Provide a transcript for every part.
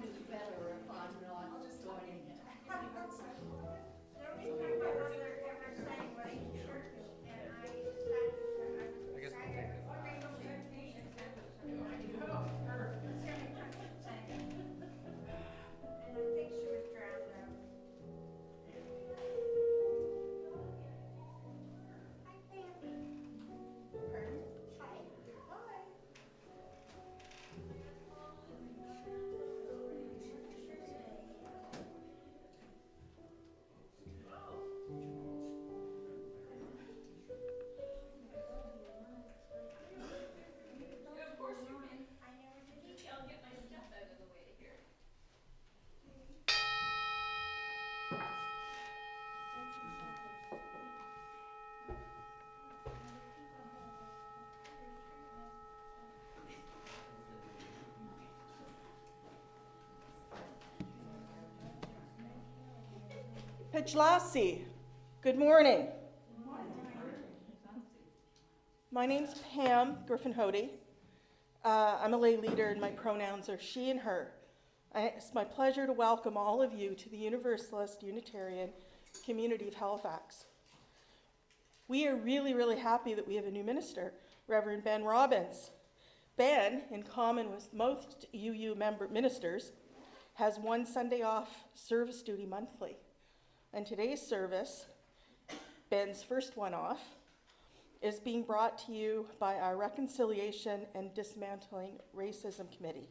is better if I'm not joining it. Pajlasi, good morning. My name's Pam Griffin-Hody. I'm a lay leader and my pronouns are she and her. It's my pleasure to welcome all of you to the Universalist Unitarian community of Halifax. We are really happy that we have a new minister, Reverend Ben Robbins. Ben, in common with most UU ministers, has one Sunday off service duty monthly. And today's service, Ben's first one off, is being brought to you by our Reconciliation and Dismantling Racism Committee.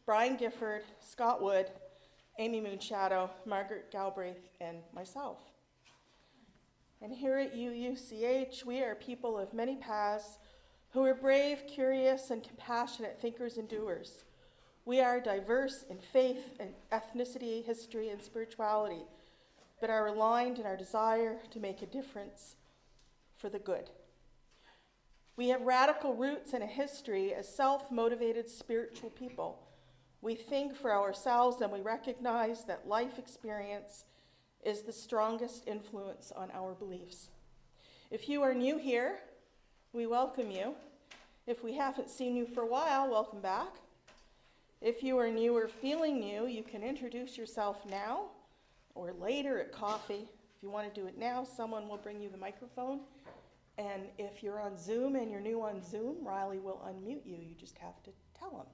Brian Gifford, Scott Wood, Amy Moonshadow, Margaret Galbraith, and myself. And here at UUCH, we are people of many paths who are brave, curious, and compassionate thinkers and doers. We are diverse in faith and ethnicity, history, and spirituality, but are aligned in our desire to make a difference for the good. We have radical roots and a history as self-motivated spiritual people. We think for ourselves and we recognize that life experience is the strongest influence on our beliefs. If you are new here, we welcome you. If we haven't seen you for a while, welcome back. If you are new or feeling new, you can introduce yourself now or later at coffee. If you want to do it now, someone will bring you the microphone. And if you're on Zoom and you're new on Zoom, Riley will unmute you. You just have to tell him.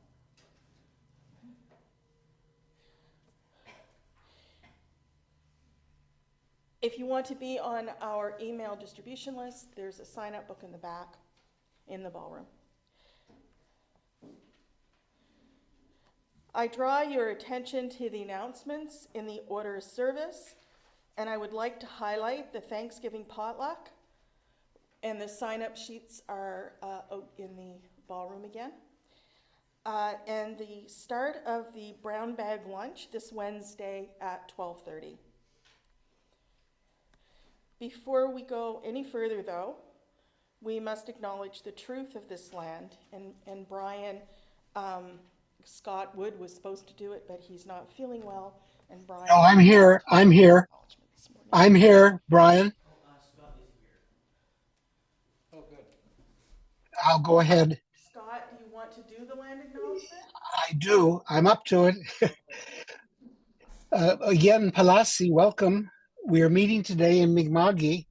If you want to be on our email distribution list, there's a sign-up book in the back in the ballroom. I draw your attention to the announcements in the order of service, and I would like to highlight the Thanksgiving potluck, and the sign-up sheets are out in the ballroom again. And the start of the brown bag lunch this Wednesday at 12:30. Before we go any further, though, we must acknowledge the truth of this land, and Brian, Scott Wood was supposed to do it, but he's not feeling well. And Brian. Oh, I'm here, Brian. Oh, good. I'll go ahead. Scott, do you want to do the land acknowledgement? I do. I'm up to it. Again, Palasi, welcome. We are meeting today in Mi'kma'ki,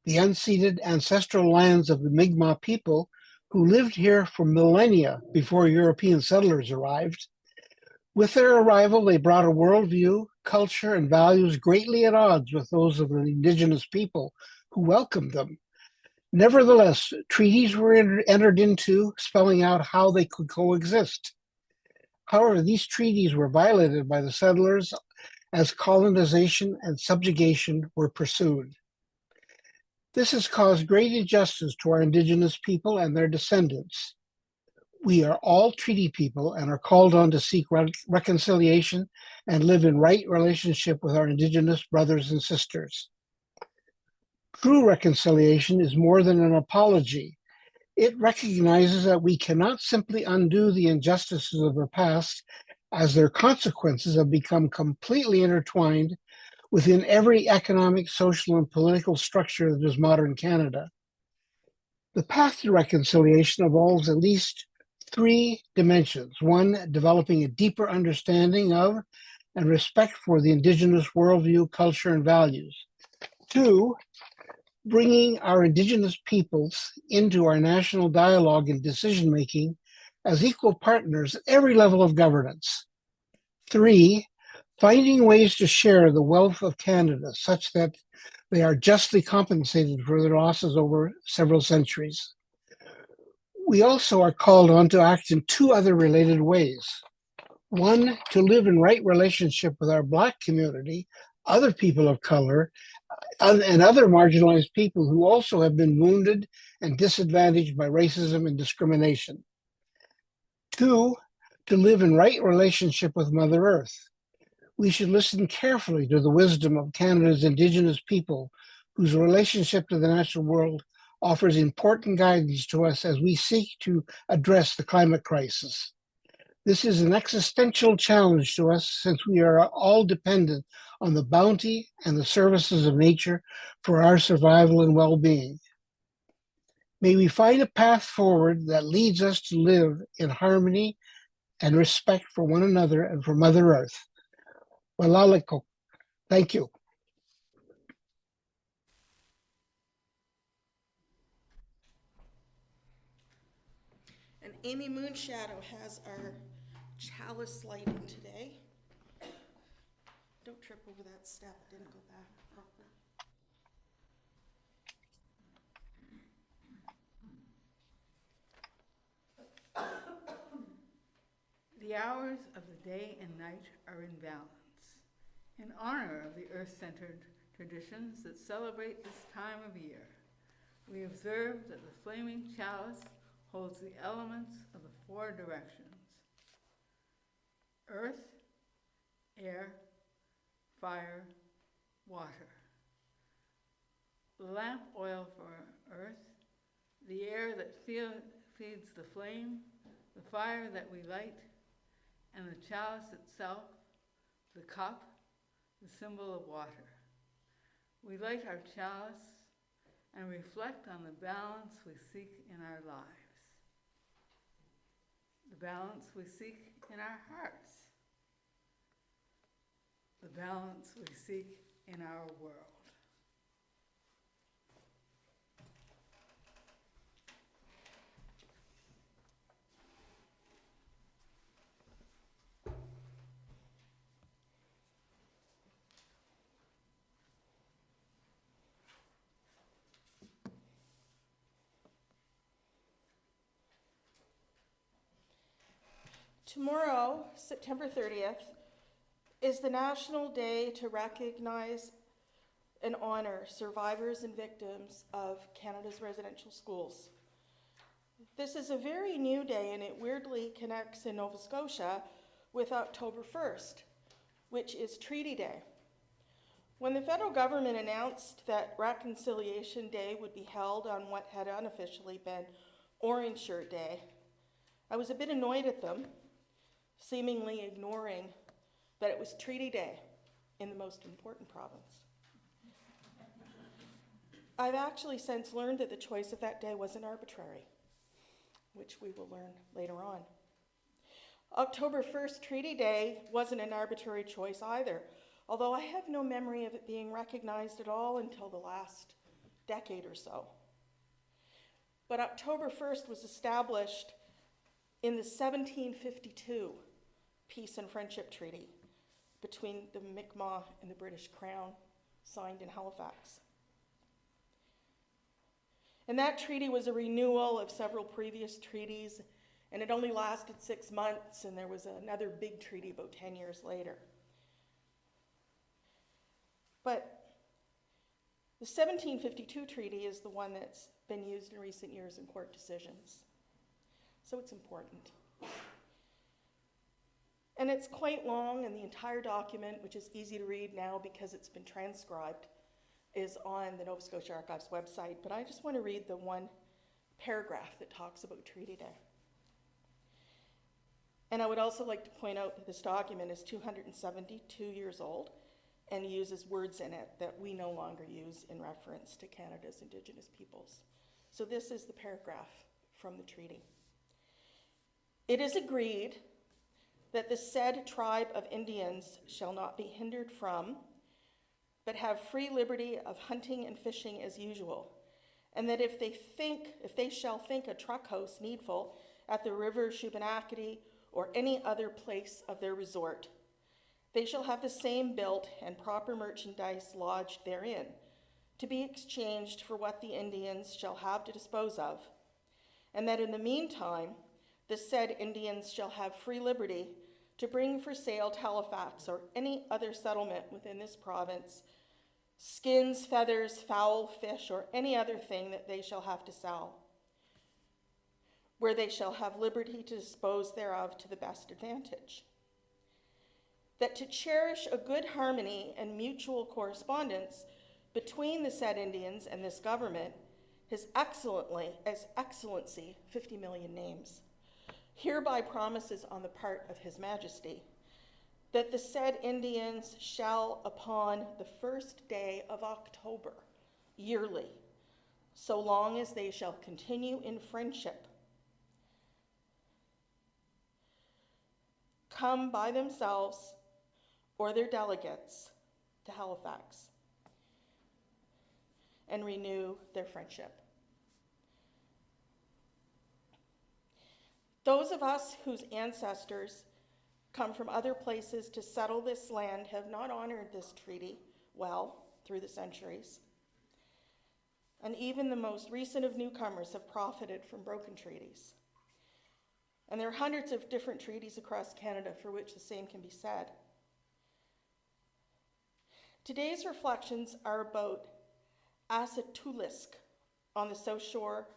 the unceded ancestral lands of the Mi'kmaq people who lived here for millennia before European settlers arrived. With their arrival, they brought a worldview, culture, and values greatly at odds with those of the indigenous people who welcomed them. Nevertheless, treaties were entered into, spelling out how they could coexist. However, these treaties were violated by the settlers as colonization and subjugation were pursued. This has caused great injustice to our indigenous people and their descendants. We are all treaty people and are called on to seek reconciliation and live in right relationship with our indigenous brothers and sisters. True reconciliation is more than an apology. It recognizes that we cannot simply undo the injustices of the past, as their consequences have become completely intertwined within every economic, social, and political structure that is modern Canada. The path to reconciliation involves at least three dimensions. One, developing a deeper understanding of and respect for the Indigenous worldview, culture, and values. Two, bringing our Indigenous peoples into our national dialogue and decision-making as equal partners at every level of governance. Three, finding ways to share the wealth of Canada such that they are justly compensated for their losses over several centuries. We also are called on to act in two other related ways. One, to live in right relationship with our Black community, other people of color, and other marginalized people who also have been wounded and disadvantaged by racism and discrimination. Two, to live in right relationship with Mother Earth. We should listen carefully to the wisdom of Canada's Indigenous people, whose relationship to the natural world offers important guidance to us as we seek to address the climate crisis. This is an existential challenge to us since we are all dependent on the bounty and the services of nature for our survival and well-being. May we find a path forward that leads us to live in harmony and respect for one another and for Mother Earth. Walaliko. Thank you. And Amy Moonshadow has our chalice lighting today. Don't trip over that step, it didn't go back proper. The hours of the day and night are in balance, in honor of the earth-centered traditions that celebrate this time of year. We observe that the flaming chalice holds the elements of the four directions: earth, air, fire, water. The lamp oil for earth, the air that feeds the flame, the fire that we light, and the chalice itself, the cup, the symbol of water. We light our chalice and reflect on the balance we seek in our lives, the balance we seek in our hearts, the balance we seek in our world. Tomorrow, September 30th, is the National Day to recognize and honor survivors and victims of Canada's residential schools. This is a very new day, and it weirdly connects in Nova Scotia with October 1st, which is Treaty Day. When the federal government announced that Reconciliation Day would be held on what had unofficially been Orange Shirt Day, I was a bit annoyed at them, seemingly ignoring that it was Treaty Day in the most important province. I've actually since learned that the choice of that day wasn't arbitrary, which we will learn later on. October 1st, Treaty Day, wasn't an arbitrary choice either, although I have no memory of it being recognized at all until the last decade or so. But October 1st was established in the 1752 Peace and Friendship Treaty between the Mi'kmaq and the British Crown, signed in Halifax. And that treaty was a renewal of several previous treaties, and it only lasted 6 months, and there was another big treaty about 10 years later. But the 1752 treaty is the one that's been used in recent years in court decisions. So it's important. And it's quite long, and the entire document, which is easy to read now because it's been transcribed, is on the Nova Scotia Archives website, but I just want to read the one paragraph that talks about Treaty Day. And I would also like to point out that this document is 272 years old and uses words in it that we no longer use in reference to Canada's Indigenous peoples. So this is the paragraph from the treaty. It is agreed that the said tribe of Indians shall not be hindered from, but have free liberty of hunting and fishing as usual, and that if they shall think a truck house needful at the river Shubenacadie or any other place of their resort, they shall have the same built and proper merchandise lodged therein, to be exchanged for what the Indians shall have to dispose of, and that in the meantime the said Indians shall have free liberty to bring for sale to Halifax or any other settlement within this province skins, feathers, fowl, fish, or any other thing that they shall have to sell, where they shall have liberty to dispose thereof to the best advantage. That to cherish a good harmony and mutual correspondence between the said Indians and this government, His Excellency, 50 million names, hereby promises on the part of His Majesty that the said Indians shall, upon the first day of October, yearly, so long as they shall continue in friendship, come by themselves or their delegates to Halifax and renew their friendship. Those of us whose ancestors come from other places to settle this land have not honored this treaty well through the centuries. And even the most recent of newcomers have profited from broken treaties. And there are hundreds of different treaties across Canada for which the same can be said. Today's reflections are about Asatulisk on the south shore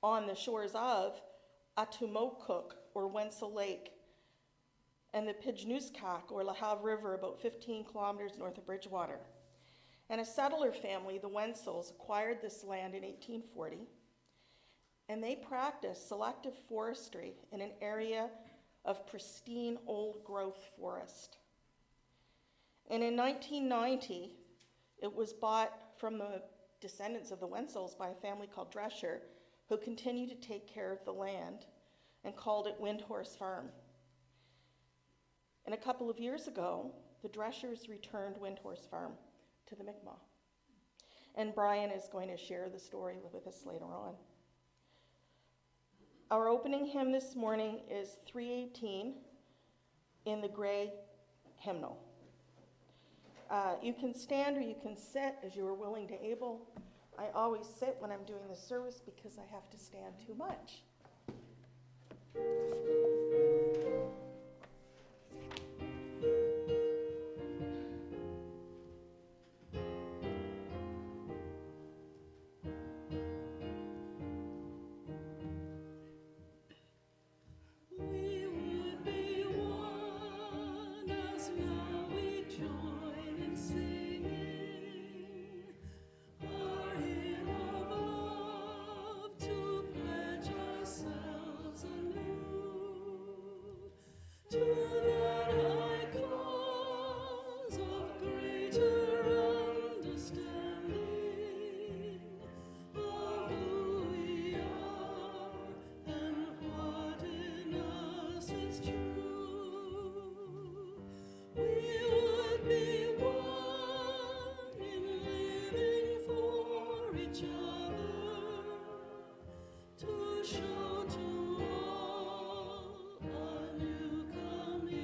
on the shores of Atumokuk, or Wenzel Lake, and the Pijnuskak, or La Have River, about 15 kilometers north of Bridgewater. And a settler family, the Wenzels, acquired this land in 1840, and they practiced selective forestry in an area of pristine old growth forest. And in 1990, it was bought from the descendants of the Wenzels by a family called Drescher, who continued to take care of the land and called it Windhorse Farm. And a couple of years ago, the Dreschers returned Windhorse Farm to the Mi'kmaq. And Brian is going to share the story with us later on. Our opening hymn this morning is 318 in the Gray hymnal. You can stand or you can sit as you are willing to able. I always sit when I'm doing the service because I have to stand too much. To show to all a new coming.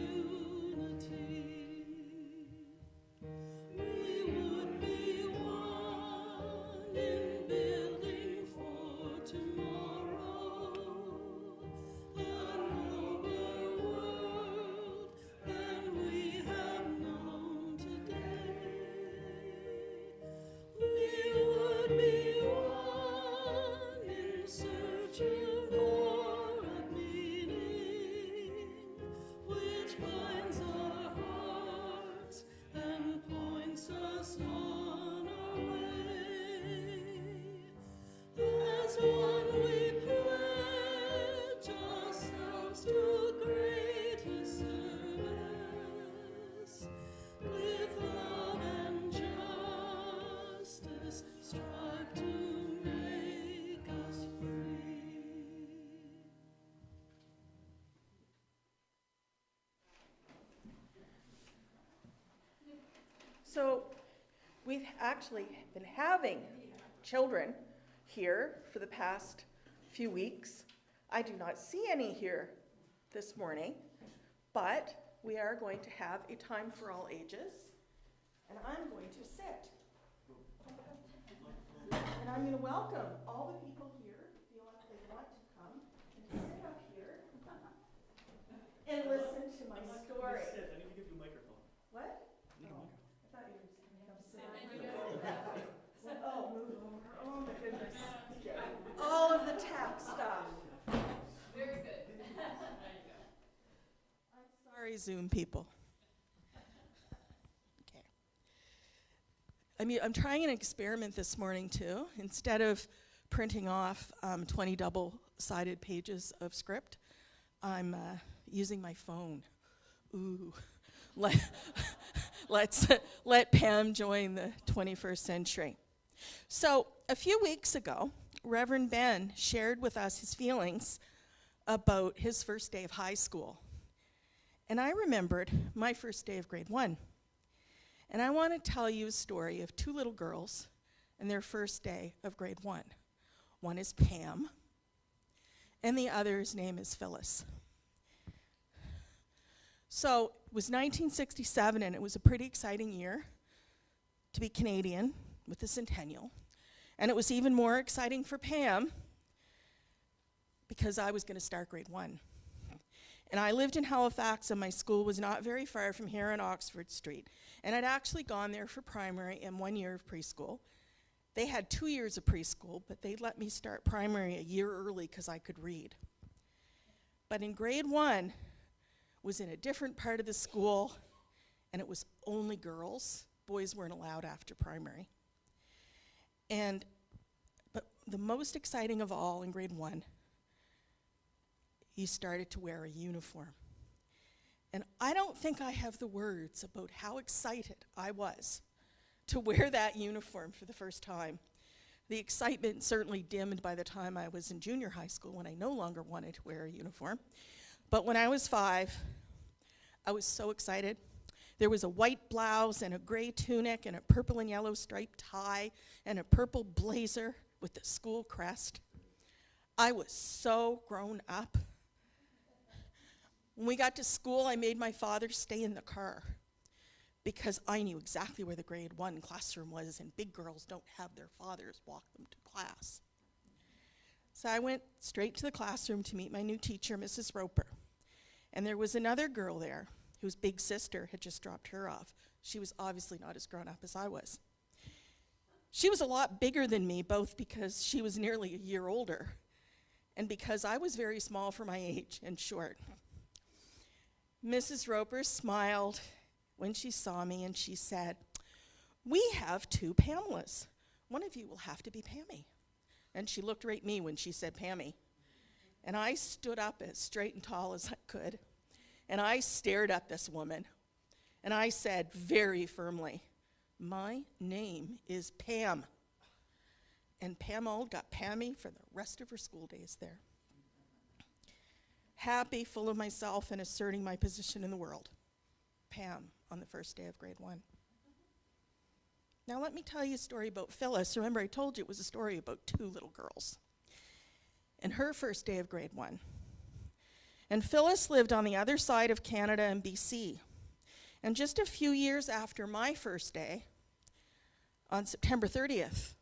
So we've actually been having children here for the past few weeks. I do not see any here this morning, but we are going to have a time for all ages, and I'm going to sit. And I'm going to welcome all the people here who feel like they want to come and to sit up here and listen to my story. I need to give you a microphone. What? Oh, I thought you were just going to come sit up. Oh, move over. Oh, my goodness. All of the tech stuff. Very good. I'm sorry, Zoom people. Okay. I'm trying an experiment this morning, too. Instead of printing off 20 double-sided pages of script, I'm using my phone. Ooh. Let's let Pam join the 21st century. So a few weeks ago, Reverend Ben shared with us his feelings about his first day of high school. And I remembered my first day of grade 1. And I want to tell you a story of two little girls and their first day of grade 1. One is Pam, and the other's name is Phyllis. So it was 1967, and it was a pretty exciting year to be Canadian with the centennial. And it was even more exciting for Pam because I was going to start grade 1. And I lived in Halifax, and my school was not very far from here on Oxford Street. And I'd actually gone there for primary and 1 year of preschool. They had 2 years of preschool, but they let me start primary a year early because I could read. But in grade 1, was in a different part of the school, and it was only girls. Boys weren't allowed after primary. But the most exciting of all in grade 1, you started to wear a uniform. And I don't think I have the words about how excited I was to wear that uniform for the first time. The excitement certainly dimmed by the time I was in junior high school when I no longer wanted to wear a uniform. But when I was 5, I was so excited. There was a white blouse and a gray tunic and a purple and yellow striped tie and a purple blazer with the school crest. I was so grown up. When we got to school, I made my father stay in the car because I knew exactly where the grade 1 classroom was, and big girls don't have their fathers walk them to class. So I went straight to the classroom to meet my new teacher, Mrs. Roper. And there was another girl there whose big sister had just dropped her off. She was obviously not as grown up as I was. She was a lot bigger than me, both because she was nearly a year older and because I was very small for my age and short. Mrs. Roper smiled when she saw me, and she said, "We have 2 Pamelas. One of you will have to be Pammy." And she looked right at me when she said Pammy. And I stood up as straight and tall as I could, and I stared at this woman, and I said very firmly, "My name is Pam." And Pam Auld got Pammy for the rest of her school days there. Happy, full of myself, and asserting my position in the world. Pam on the first day of grade 1. Now let me tell you a story about Phyllis. Remember, I told you it was a story about 2 little girls. And her first day of grade 1. And Phyllis lived on the other side of Canada and BC. And just a few years after my first day, on September 30th,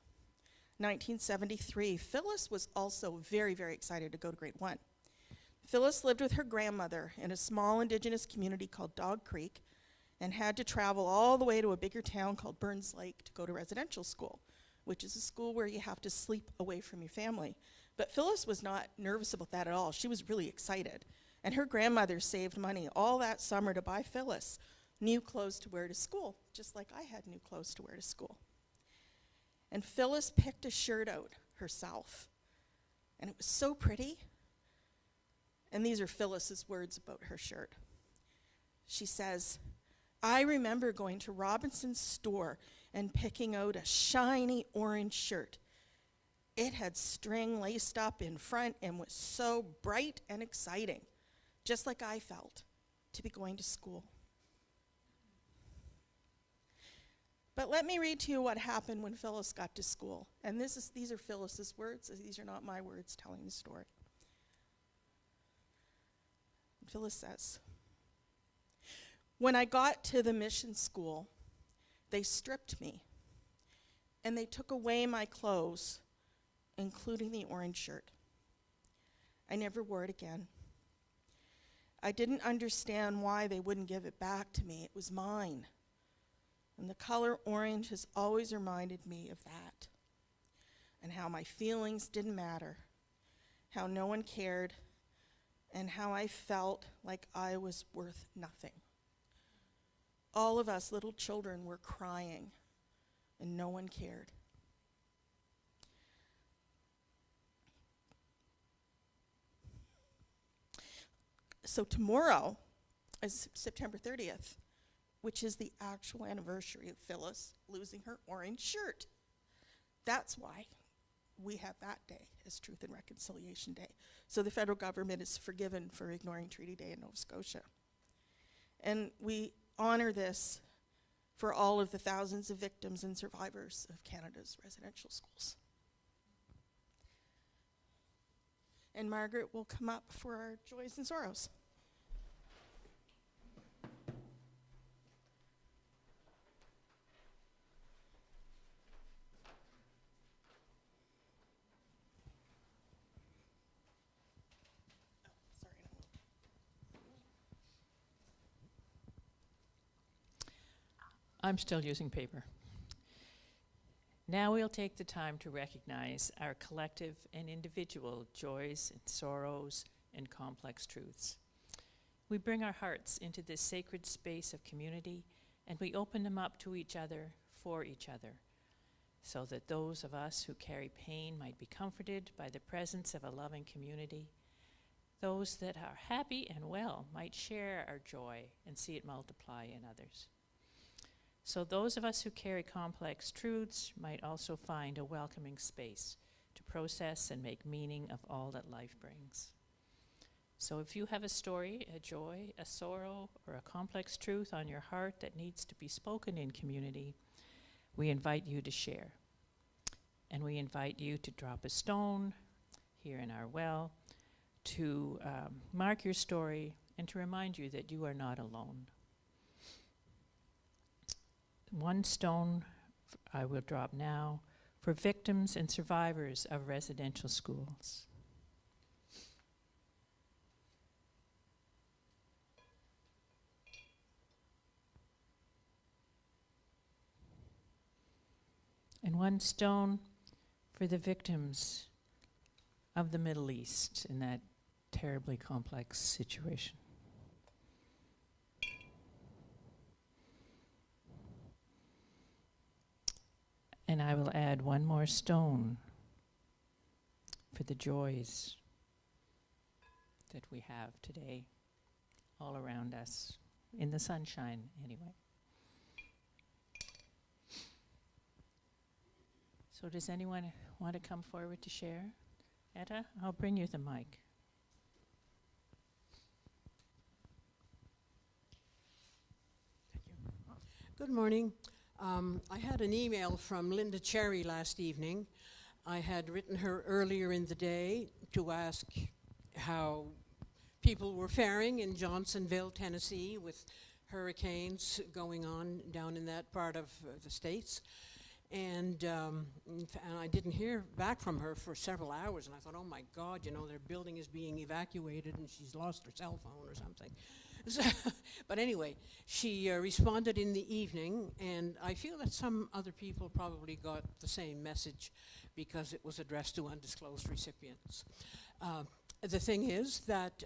1973, Phyllis was also very, very excited to go to grade 1. Phyllis lived with her grandmother in a small indigenous community called Dog Creek and had to travel all the way to a bigger town called Burns Lake to go to residential school, which is a school where you have to sleep away from your family. But Phyllis was not nervous about that at all. She was really excited. And her grandmother saved money all that summer to buy Phyllis new clothes to wear to school, just like I had new clothes to wear to school. And Phyllis picked a shirt out herself. And it was so pretty. And these are Phyllis's words about her shirt. She says, "I remember going to Robinson's store and picking out a shiny orange shirt. It had string laced up in front and was so bright and exciting, just like I felt to be going to school." But let me read to you what happened when Phyllis got to school. And these are Phyllis's words. These are not my words telling the story. Phyllis says, "When I got to the mission school, they stripped me, and they took away my clothes, including the orange shirt. I never wore it again. I didn't understand why they wouldn't give it back to me. It was mine. And the color orange has always reminded me of that, and how my feelings didn't matter, how no one cared, and how I felt like I was worth nothing. All of us little children were crying, and no one cared." So tomorrow is September 30th, which is the actual anniversary of Phyllis losing her orange shirt. That's why we have that day as Truth and Reconciliation Day. So the federal government is forgiven for ignoring Treaty Day in Nova Scotia. And we honor this for all of the thousands of victims and survivors of Canada's residential schools. And Margaret will come up for our joys and sorrows. I'm still using paper. Now we'll take the time to recognize our collective and individual joys and sorrows and complex truths. We bring our hearts into this sacred space of community, and we open them up to each other, for each other, so that those of us who carry pain might be comforted by the presence of a loving community. Those that are happy and well might share our joy and see it multiply in others. So those of us who carry complex truths might also find a welcoming space to process and make meaning of all that life brings. So if you have a story, a joy, a sorrow, or a complex truth on your heart that needs to be spoken in community, we invite you to share. And we invite you to drop a stone here in our well to mark your story and to remind you that you are not alone. One stone I will drop now for victims and survivors of residential schools. And one stone for the victims of the Middle East in that terribly complex situation. And I will add one more stone for the joys that we have today all around us, in the sunshine anyway. So does anyone want to come forward to share? Etta, I'll bring you the mic. Good morning. I had an email from Linda Cherry last evening. I had written her earlier in the day to ask how people were faring in Johnsonville, Tennessee, with hurricanes going on down in that part of the States. And I didn't hear back from her for several hours, and I thought, oh my God, you know, their building is being evacuated and she's lost her cell phone or something. So, but anyway, she responded in the evening, and I feel that some other people probably got the same message because it was addressed to undisclosed recipients. The thing is that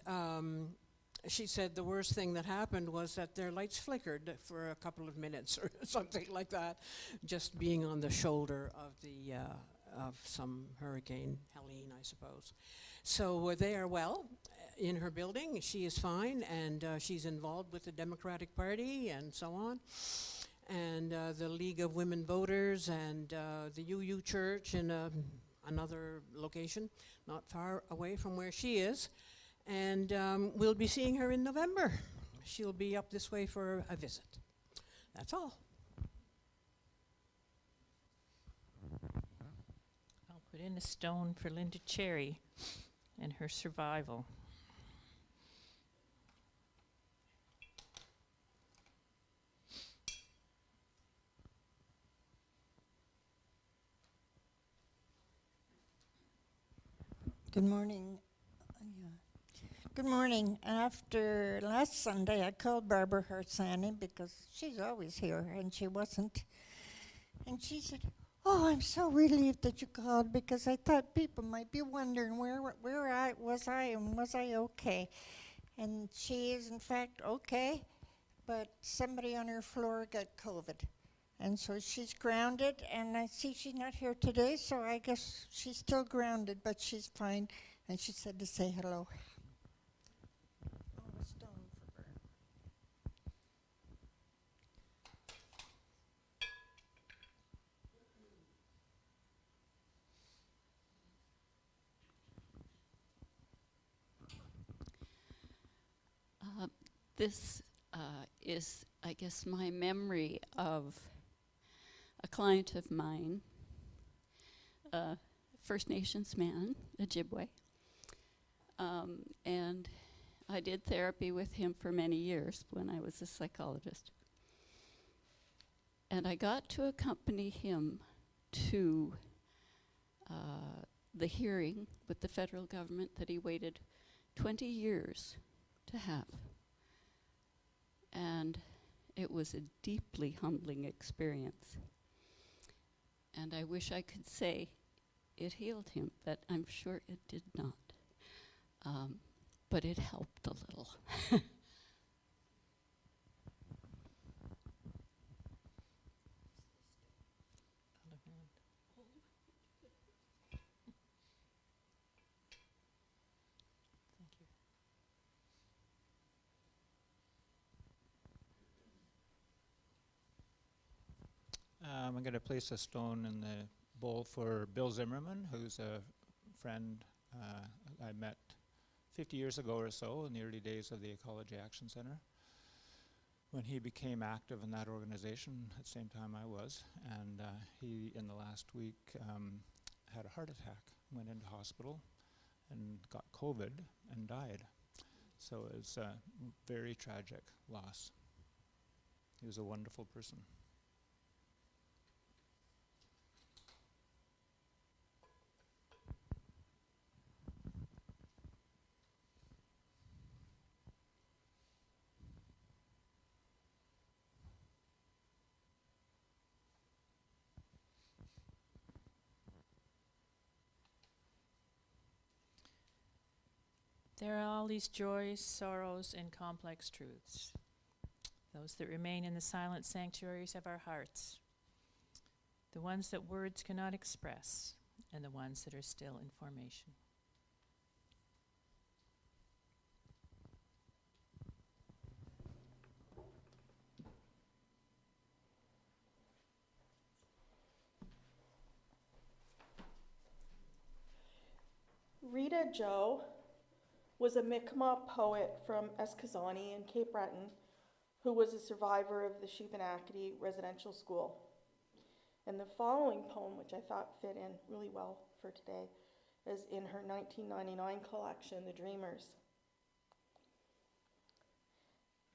she said the worst thing that happened was that their lights flickered for a couple of minutes or something like that, just being on the shoulder of the of some Hurricane Helene, I suppose. So they are well in her building. She is fine, and she's involved with the Democratic Party and so on, and the League of Women Voters, and the UUCH in another location not far away from where she is. And we'll be seeing her in November. She'll be up this way for a visit. That's all. Put in a stone for Linda Cherry and her survival. Good morning. Yeah. Good morning. After last Sunday, I called Barbara Harsanyi because she's always here, and she wasn't. And she said, "Oh, I'm so relieved that you called because I thought people might be wondering where I was and was I okay?" And she is in fact okay, but somebody on her floor got COVID. And so she's grounded, and I see she's not here today, so I guess she's still grounded, but she's fine. And she said to say hello. Oh, a stone for her. This is, I guess, my memory of a client of mine, a First Nations man, Ojibwe, and I did therapy with him for many years when I was a psychologist. And I got to accompany him to the hearing with the federal government that he waited 20 years to have. And it was a deeply humbling experience. And I wish I could say it healed him, but I'm sure it did not. But it helped a little. I'm going to place a stone in the bowl for Bill Zimmerman, who's a friend I met 50 years ago or so in the early days of the Ecology Action Center, when he became active in that organization at the same time I was. And he, in the last week, had a heart attack, went into hospital and got COVID and died. So it's a very tragic loss. He was a wonderful person. There are all these joys, sorrows, and complex truths, those that remain in the silent sanctuaries of our hearts, the ones that words cannot express, and the ones that are still in formation. Rita Joe was a Mi'kmaq poet from Eskazani in Cape Breton who was a survivor of the Shubenacadie residential school. And the following poem, which I thought fit in really well for today, is in her 1999 collection, The Dreamers.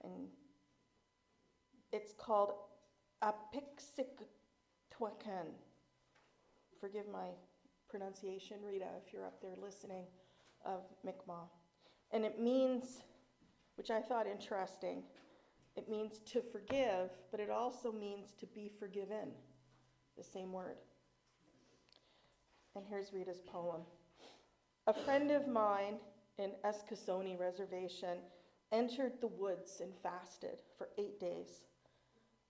And it's called Apiksiktuakan. Forgive my pronunciation, Rita, if you're up there listening, of Mi'kmaq. And it means, which I thought interesting, it means to forgive, but it also means to be forgiven, the same word. And here's Rita's poem. A friend of mine in Eskasoni Reservation entered the woods and fasted for 8 days.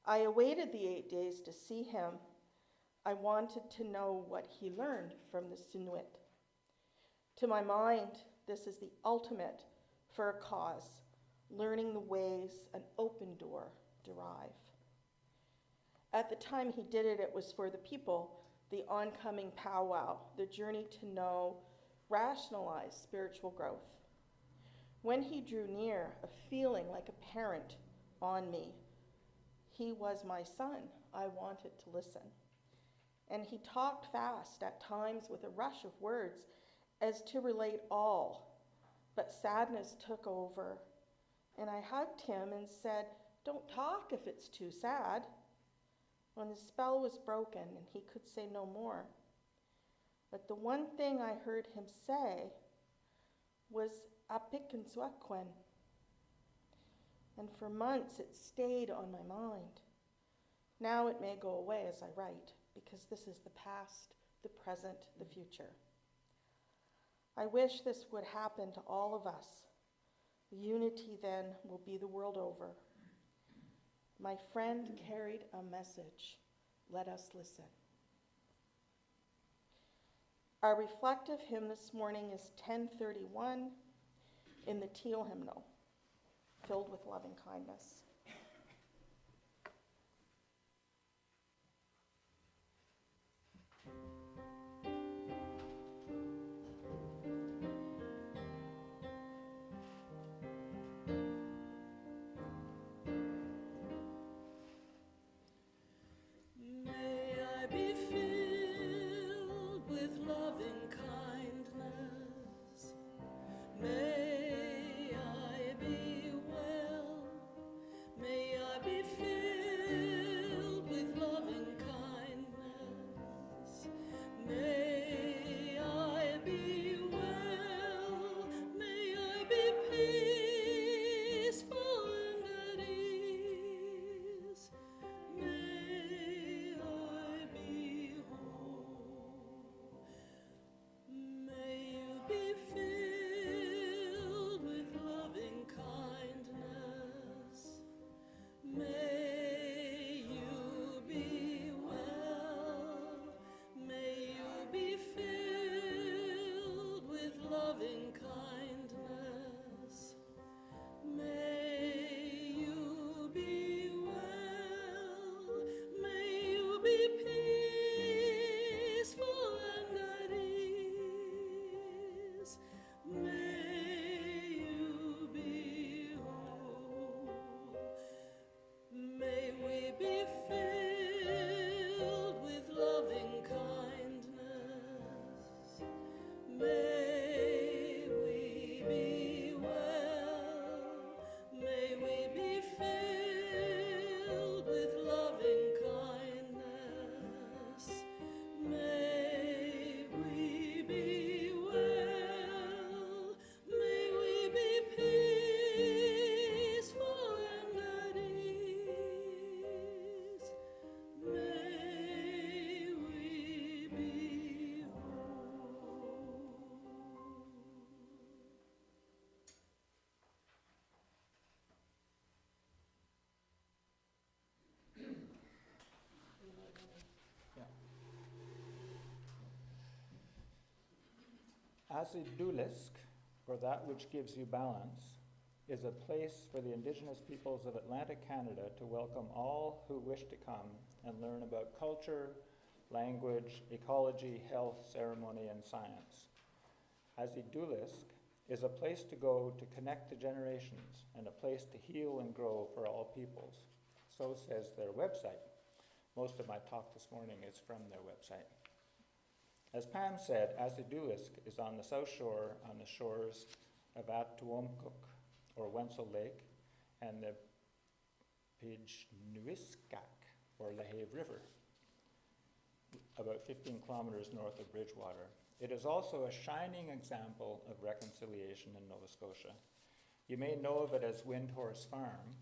I awaited the 8 days to see him. I wanted to know what he learned from the Sinuit. To my mind, this is the ultimate for a cause, learning the ways an open door derive. At the time he did it, it was for the people, the oncoming powwow, the journey to know, rationalize spiritual growth. When he drew near, a feeling like a parent on me. He was my son. I wanted to listen. and he talked fast, at times with a rush of words, as to relate all. But sadness took over, and I hugged him and said, "Don't talk if it's too sad," when the spell was broken and he could say no more. But the one thing I heard him say was "Apikanswakwen," and for months it stayed on my mind. Now it may go away as I write, because this is the past, the present, the future. I wish this would happen to all of us. The unity then will be the world over. My friend carried a message. Let us listen. Our reflective hymn this morning is 1031 in the Teal hymnal, filled with loving kindness. Asidulisk, or that which gives you balance, is a place for the Indigenous peoples of Atlantic Canada to welcome all who wish to come and learn about culture, language, ecology, health, ceremony, and science. Asidulisk is a place to go to connect the generations and a place to heal and grow for all peoples. So says their website. Most of my talk this morning is from their website. As Pam said, Asidulisk is on the south shore, on the shores of Atuomcook, or Wenzel Lake, and the Pijnuiskak, or Lahave River, about 15 kilometers north of Bridgewater. It is also a shining example of reconciliation in Nova Scotia. You may know of it as Windhorse Farm,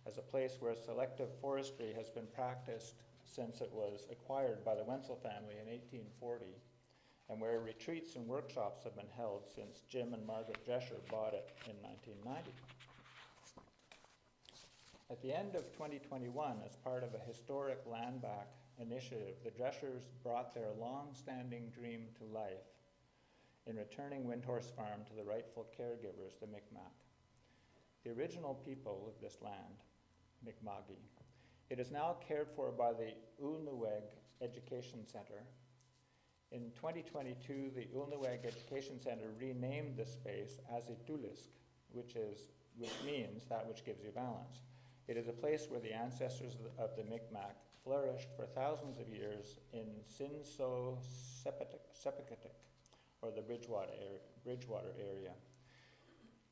as a place where selective forestry has been practiced since it was acquired by the Wenzel family in 1840, and where retreats and workshops have been held since Jim and Margaret Drescher bought it in 1990. At the end of 2021, as part of a historic land back initiative, the Dreschers brought their long-standing dream to life in returning Windhorse Farm to the rightful caregivers, the Mi'kmaq, the original people of this land, Mi'kma'ki. It is now cared for by the Ulnuweg Education Center. In 2022, the Ulnuweg Education Center renamed the space Asidulisk, which means that which gives you balance. It is a place where the ancestors of the Mi'kmaq flourished for thousands of years in Sinso-Sepakatik, or the Bridgewater area.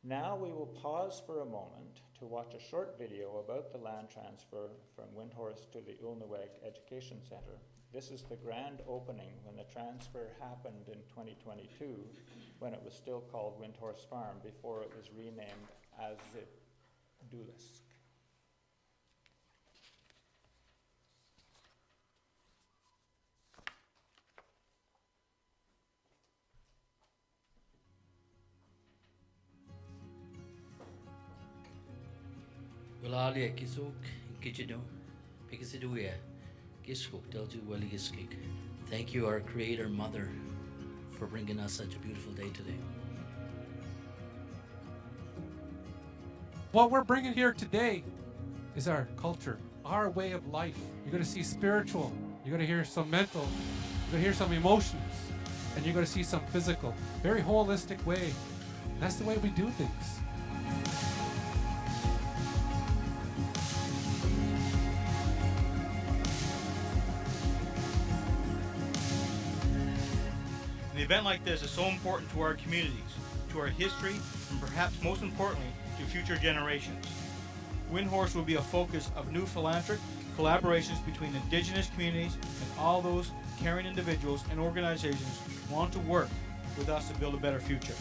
Now we will pause for a moment to watch a short video about the land transfer from Windhorse to the Ulnaweg Education Centre. This is the grand opening when the transfer happened in 2022, when it was still called Windhorse Farm, before it was renamed as Dulisk. Walalia kisok kichido pikisiduya kiskok delju waligiskik. Thank you, our Creator Mother, for bringing us such a beautiful day today. What we're bringing here today is our culture, our way of life. You're going to see spiritual, you're going to hear some mental, you're going to hear some emotions, and you're going to see some physical. Very holistic way. That's the way we do things. An event like this is so important to our communities, to our history, and perhaps most importantly, to future generations. Windhorse will be a focus of new philanthropic collaborations between Indigenous communities and all those caring individuals and organizations who want to work with us to build a better future.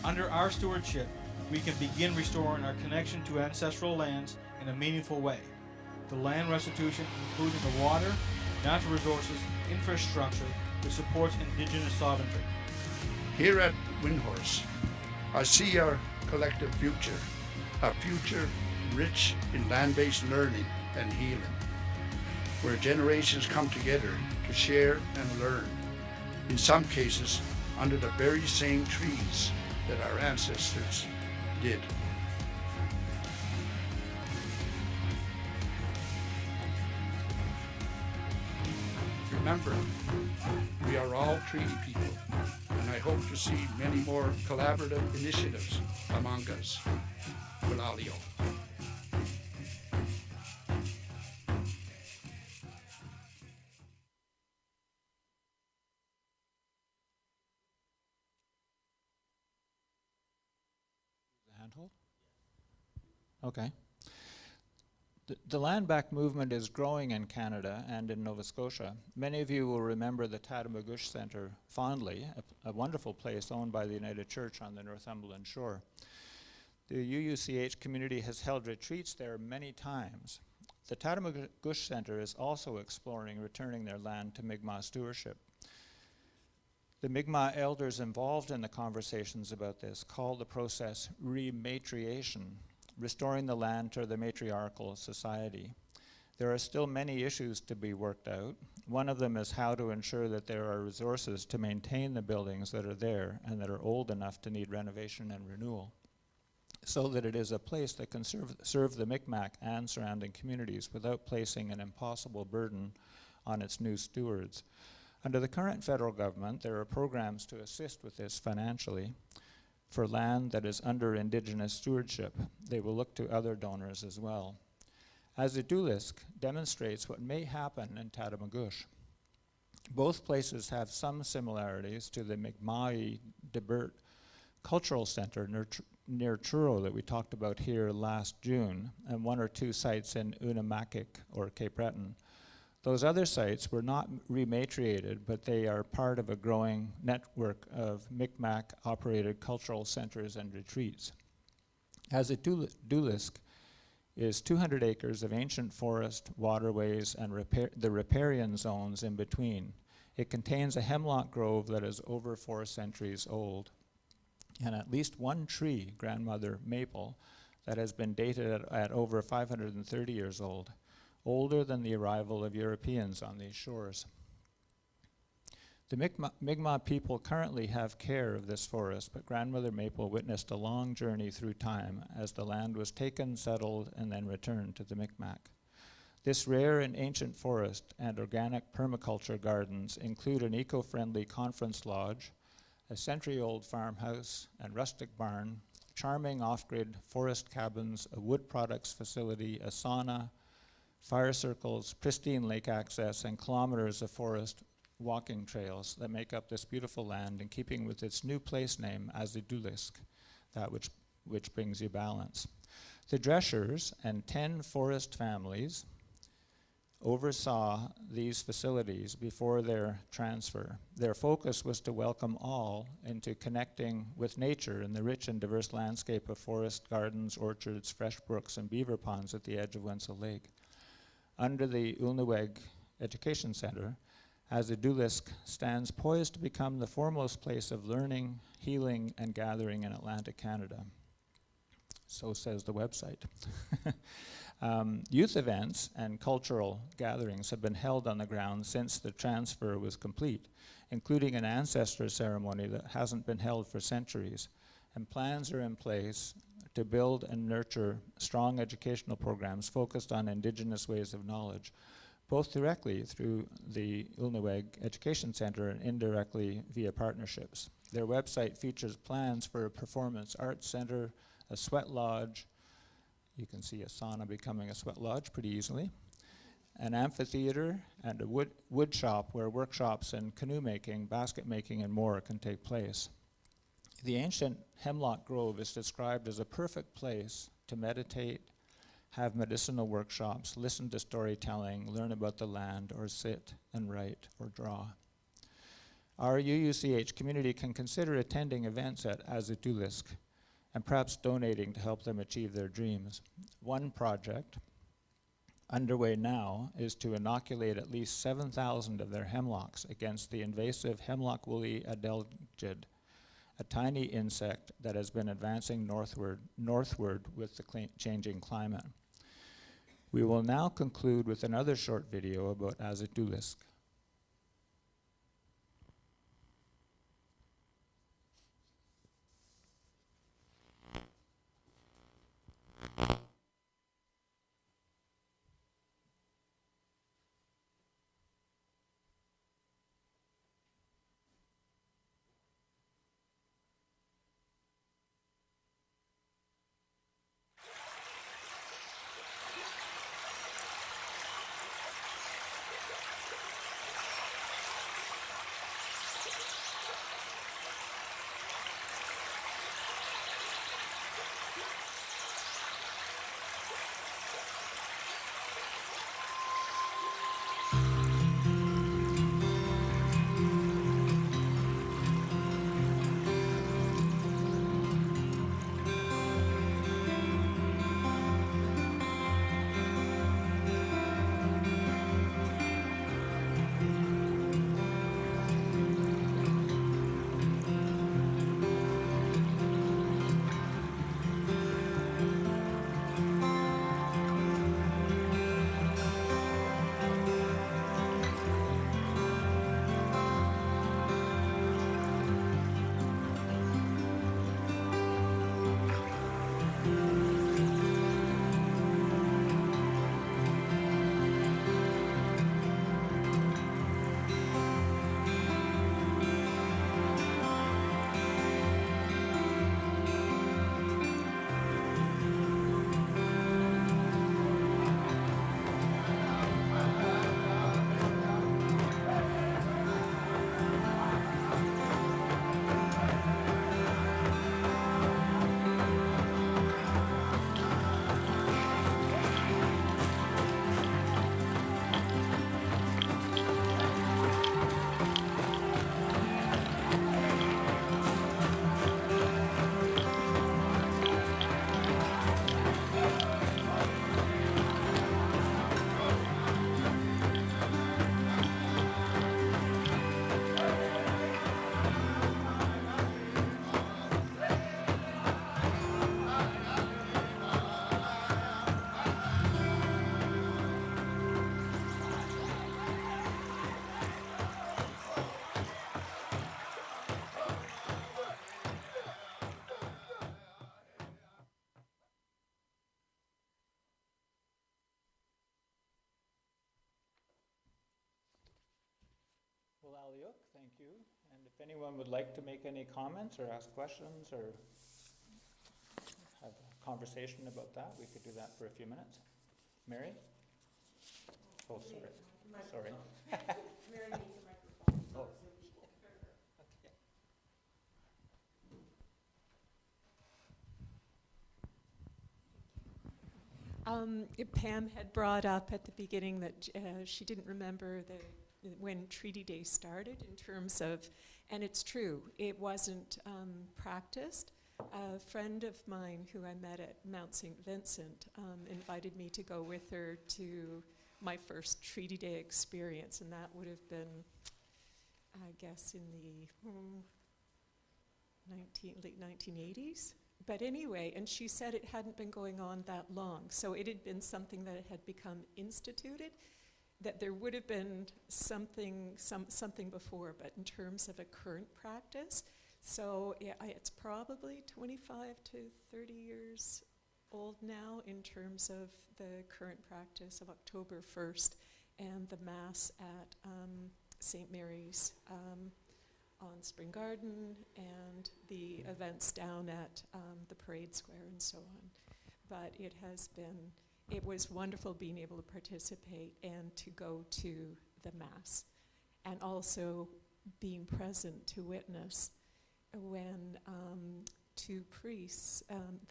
Under our stewardship, we can begin restoring our connection to ancestral lands in a meaningful way. The land restitution, including the water, natural resources, infrastructure, that supports Indigenous sovereignty. Here at Windhorse, I see our collective future, a future rich in land-based learning and healing, where generations come together to share and learn, in some cases under the very same trees that our ancestors did. Remember, we are all treaty people, and I hope to see many more collaborative initiatives among us. Walalio. Handhold? Okay. The land back movement is growing in Canada and in Nova Scotia. Many of you will remember the Tatamagouche Centre fondly, a wonderful place owned by the United Church on the Northumberland shore. The UUCH community has held retreats there many times. The Tatamagouche Centre is also exploring returning their land to Mi'kmaq stewardship. The Mi'kmaq elders involved in the conversations about this call the process rematriation, restoring the land to the matriarchal society. There are still many issues to be worked out. One of them is how to ensure that there are resources to maintain the buildings that are there and that are old enough to need renovation and renewal, so that it is a place that can serve the Mi'kmaq and surrounding communities without placing an impossible burden on its new stewards. Under the current federal government, there are programs to assist with this financially. For land that is under Indigenous stewardship, they will look to other donors as well. As the Dulisk demonstrates what may happen in Tatamagouche. Both places have some similarities to the Mi'kmaq Debert Cultural Center near Truro that we talked about here last June, and one or two sites in Unamakik or Cape Breton. Those other sites were not rematriated, but they are part of a growing network of Mi'kmaq-operated cultural centers and retreats. As a Dulisk is 200 acres of ancient forest, waterways, and the riparian zones in between. It contains a hemlock grove that is over 4 centuries old, and at least one tree, grandmother maple, that has been dated at over 530 years old. Older than the arrival of Europeans on these shores. The Mi'kmaq people currently have care of this forest, but Grandmother Maple witnessed a long journey through time as the land was taken, settled, and then returned to the Mi'kmaq. This rare and ancient forest and organic permaculture gardens include an eco-friendly conference lodge, a century-old farmhouse and rustic barn, charming off-grid forest cabins, a wood products facility, a sauna, fire circles, pristine lake access, and kilometers of forest walking trails that make up this beautiful land in keeping with its new place name as Idulisk, that which brings you balance. The Dreschers and 10 forest families oversaw these facilities before their transfer. Their focus was to welcome all into connecting with nature in the rich and diverse landscape of forest gardens, orchards, fresh brooks, and beaver ponds at the edge of Wenzel Lake. Under the Ulnaweg Education Center, Azidulisk stands poised to become the foremost place of learning, healing, and gathering in Atlantic Canada. So says the website. Youth events and cultural gatherings have been held on the ground since the transfer was complete, including an ancestor ceremony that hasn't been held for centuries. And plans are in place to build and nurture strong educational programs focused on Indigenous ways of knowledge, both directly through the Ulnaweg Education Center and indirectly via partnerships. Their website features plans for a performance arts center, a sweat lodge. You can see a sauna becoming a sweat lodge pretty easily. An amphitheater and a wood shop where workshops in canoe making, basket making, and more can take place. The ancient hemlock grove is described as a perfect place to meditate, have medicinal workshops, listen to storytelling, learn about the land, or sit and write or draw. Our UUCH community can consider attending events at Azidulisk and perhaps donating to help them achieve their dreams. One project underway now is to inoculate at least 7,000 of their hemlocks against the invasive hemlock woolly adelgid, a tiny insect that has been advancing northward with the changing climate. We will now conclude with another short video about Azidulisk. Well, Aliuk, thank you. And if anyone would like to make any comments or ask questions or have a conversation about that, we could do that for a few minutes. Mary? Oh, sorry. Sorry. Mary needs a microphone. Oh. Pam had brought up at the beginning that she didn't remember when Treaty Day started in terms of, and it's true, it wasn't practiced. A friend of mine who I met at Mount St. Vincent invited me to go with her to my first Treaty Day experience, and that would have been, I guess, in the late 1980s. But anyway, and she said it hadn't been going on that long, so it had been something that had become instituted, that there would have been something before, but in terms of a current practice, so yeah, it's probably 25 to 30 years old now in terms of the current practice of October 1st and the Mass at St. Mary's on Spring Garden and the events down at the Parade Square and so on. But it was wonderful being able to participate and to go to the Mass, and also being present to witness when two priests, and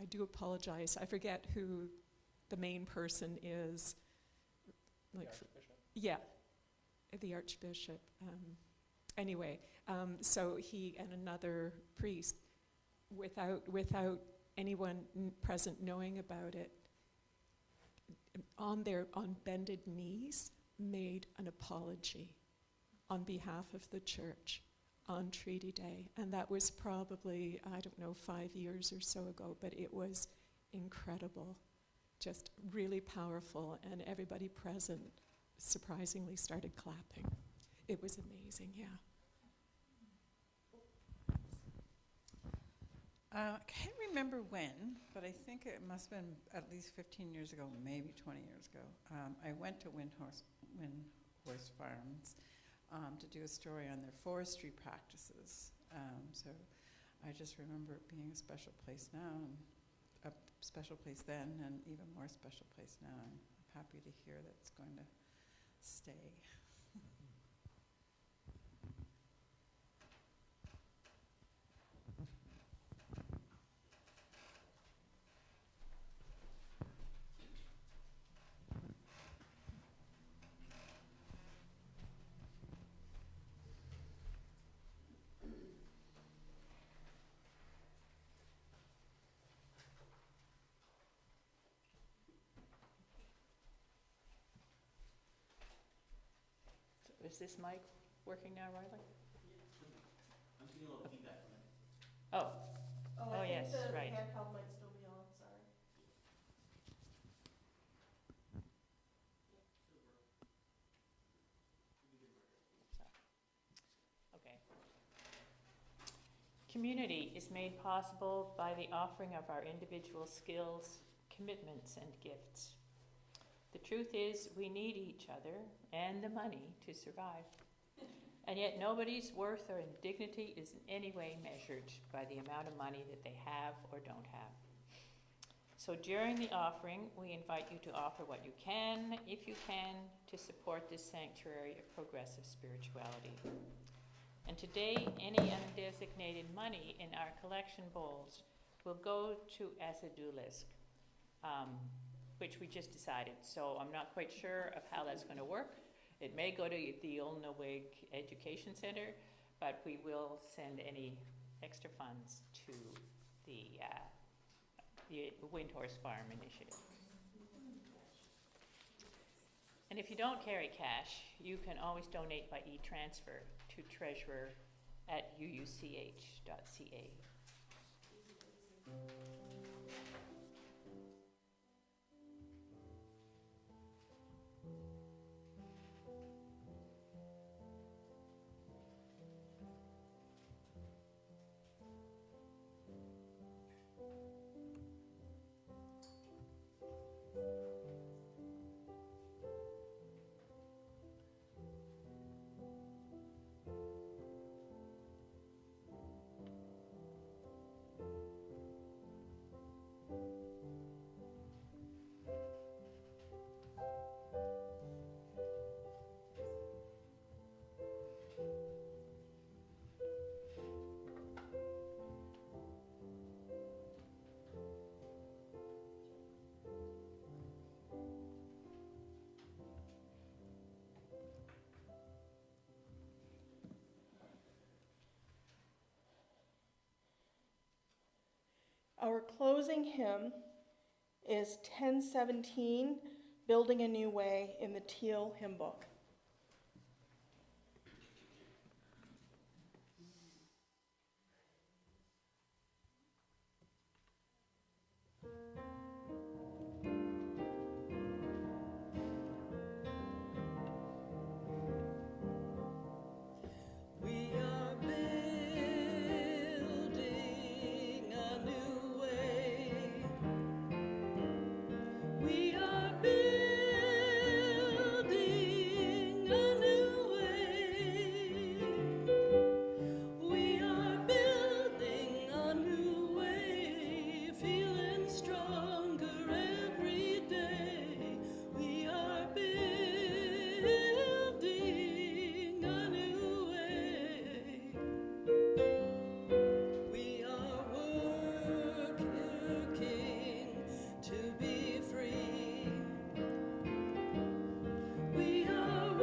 I do apologize, I forget who the main person is. Like, the Archbishop? Yeah, the Archbishop. Anyway, so he and another priest, without anyone present knowing about it, on bended knees, made an apology on behalf of the church on Treaty Day. And that was probably, I don't know, 5 years or so ago, but it was incredible, just really powerful, and everybody present surprisingly started clapping. It was amazing, yeah. I can't remember when, but I think it must have been at least 15 years ago, maybe 20 years ago. I went to Windhorse Farms to do a story on their forestry practices. So I just remember it being a special place now, and a special place then, and even more special place now. I'm happy to hear that it's going to stay. Is this mic working now, Riley? I'm getting a little feedback from it. Oh. I think Yes, the right. handheld might still be on, sorry. Okay. Community is made possible by the offering of our individual skills, commitments, and gifts. The truth is, we need each other and the money to survive. And yet nobody's worth or dignity is in any way measured by the amount of money that they have or don't have. So during the offering, we invite you to offer what you can, if you can, to support this sanctuary of progressive spirituality. And today, any undesignated money in our collection bowls will go to as a do list, which we just decided. So I'm not quite sure of how that's going to work. It may go to the Olnewig Education Center, but we will send any extra funds to the Windhorse Farm Initiative. And if you don't carry cash, you can always donate by e-transfer to treasurer@uuch.ca. Our closing hymn is 1017, Building a New Way, in the Teal Hymn Book. We are building a new way. We are building a new way. We are building a new way, feeling stronger every day. We are building a new way. We are working to be free. We are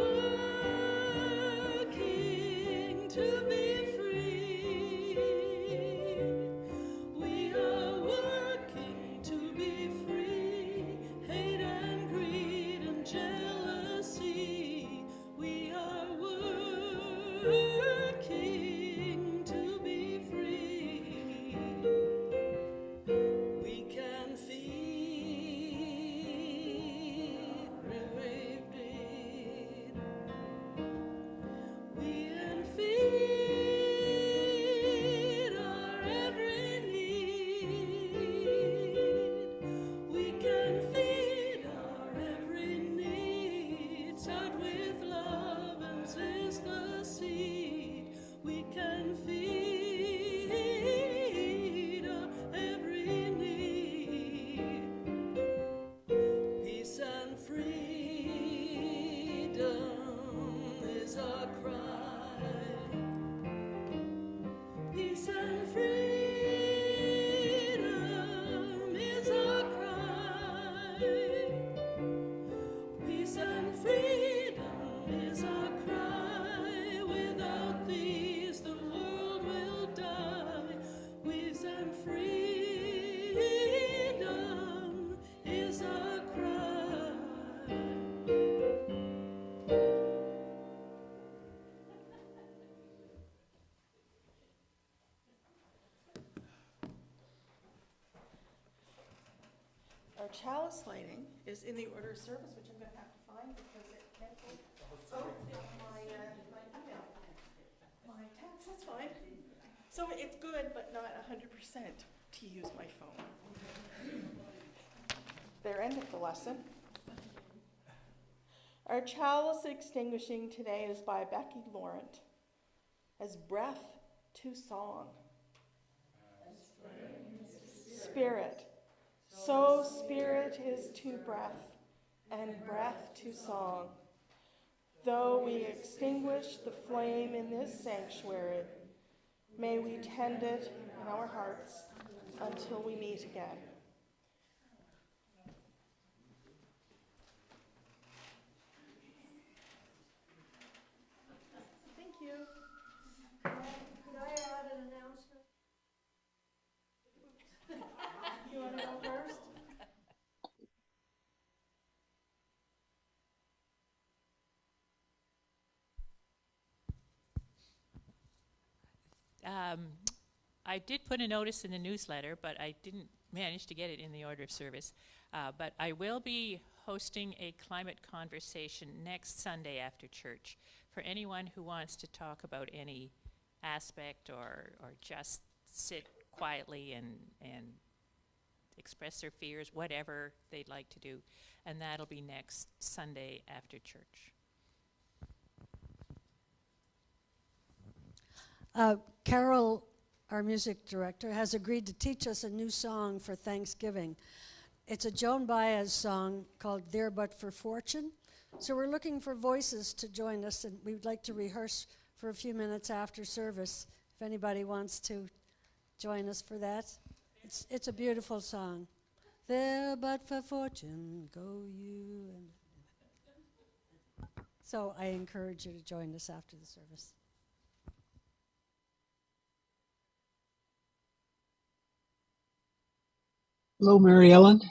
working to be free. We are working to be free. Hate and greed and jealousy. We are working to be free. We can feed brave bleed. We can feed our every need. We can feed our every need. Start with love and is the seed. We can feed our every need. Peace and freedom is our cry. Peace and freedom is our cry. Peace and freedom is our cry. Without these, the world will die. Peace and freedom is our cry. Our chalice lighting is in the order of service, which I'm going to have to find because it canceled. Oh, my email. My text, that's fine. So it's good, but not 100% to use my phone. There ended the lesson. Our chalice extinguishing today is by Becky Laurent as Breath to Song. Spirit. So spirit is to breath, and breath to song. Though we extinguish the flame in this sanctuary, may we tend it in our hearts until we meet again. Thank you. Could I add an announcement? You want to go first? I did put a notice in the newsletter, but I didn't manage to get it in the order of service. But I will be hosting a climate conversation next Sunday after church for anyone who wants to talk about any aspect or just sit quietly and express their fears, whatever they'd like to do. And that'll be next Sunday after church. Carol, our music director, has agreed to teach us a new song for Thanksgiving. It's a Joan Baez song called There But for Fortune. So we're looking for voices to join us, and we'd like to rehearse for a few minutes after service if anybody wants to join us for that. It's a beautiful song. There but for fortune go you. So I encourage you to join us after the service. Hello, Mary Ellen.